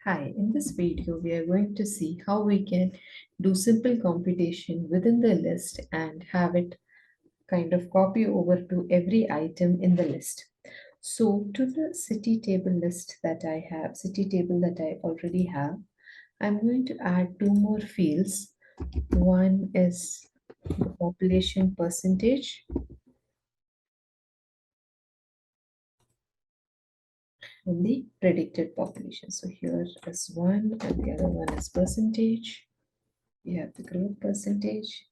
Hi, in this video, we are going to see how we can do simple computation within the list and have it kind of copy over to every item in the list. So to the city table list that I have, city table that I already have, I'm going to add two more fields. One is the population percentage and the predicted population. So here is one and the other one is percentage. We have the growth percentage.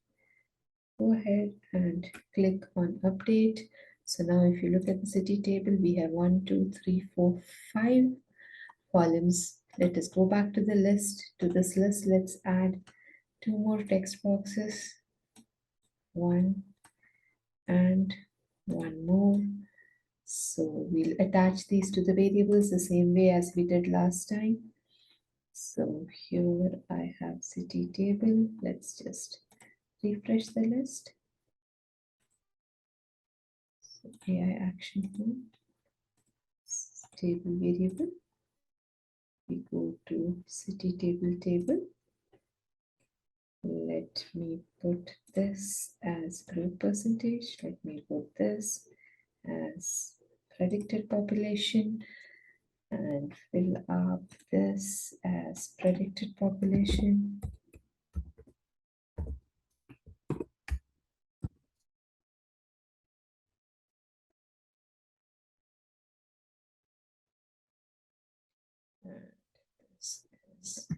Go ahead and click on update. So now if you look at the city table, we have 1, 2, 3, 4, 5 columns. Let us go back to the list. To this list, let's add two more text boxes. One and one more. So we'll attach these to the variables the same way as we did last time. So here I have city table. Let's just refresh the list. So AI action tool, table variable. We go to city table. Let me put this as growth percentage. Let me put this as predicted population and fill up this as predicted population. And this is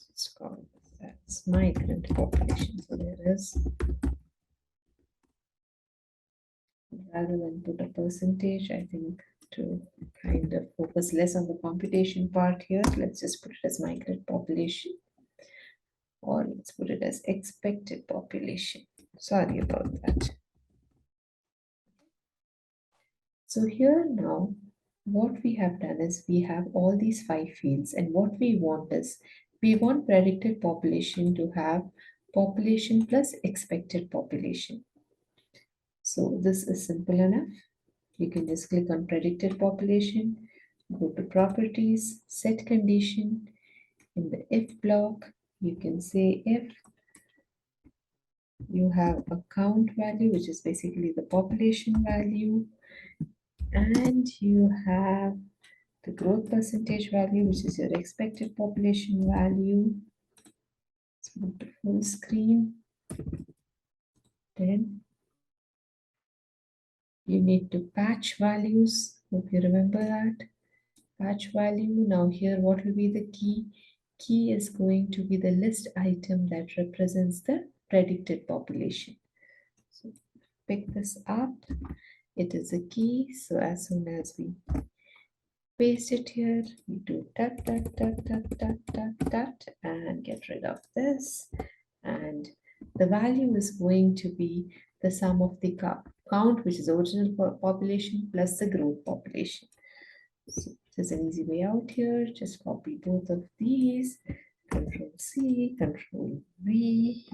it's called that's migrant population. So there is, rather than put a percentage, I think to kind of focus less on the computation part here, let's just put it as migrant population, or let's put it as expected population. Sorry about that. So here now, what we have done is we have all these 5 fields, and what we want is we want predicted population to have population plus expected population. So this is simple enough. You can just click on predicted population, go to properties, set condition. In the if block, you can say if you have a count value, which is basically the population value, and you have the growth percentage value, which is your expected population value. Let's move to full screen. Then you need to patch values. Hope you remember that. Patch value. Now here, what will be the key? Key is going to be the list item that represents the predicted population. So pick this up. It is a key. So as soon as we paste it here, we do dot, dot, dot, dot, dot, dot, dot, and get rid of this. And the value is going to be the sum of the count, which is original population, plus the growth population. So there's an easy way out here. Just copy both of these. Control C, Control V.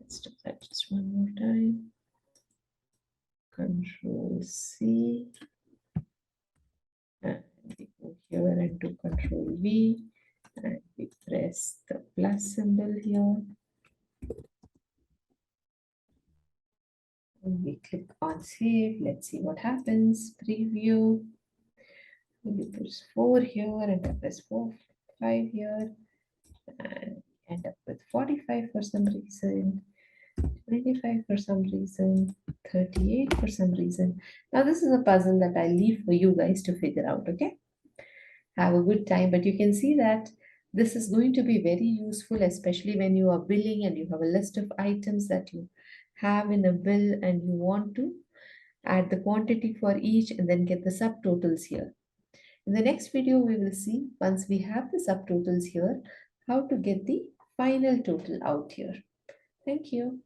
Let's do that just one more time. Control C. And we go here and do Control V. And we press the plus symbol here. And we click on save. Let's see what happens. Preview. We press 4 here and I press 5 here. And end up with 45 for some reason. 25 for some reason, 38 for some reason. Now this is a puzzle that I leave for you guys to figure out, okay? Have a good time, but you can see that this is going to be very useful, especially when you are billing and you have a list of items that you have in a bill and you want to add the quantity for each and then get the subtotals here. In the next video, we will see, once we have the subtotals here, how to get the final total out here. Thank you.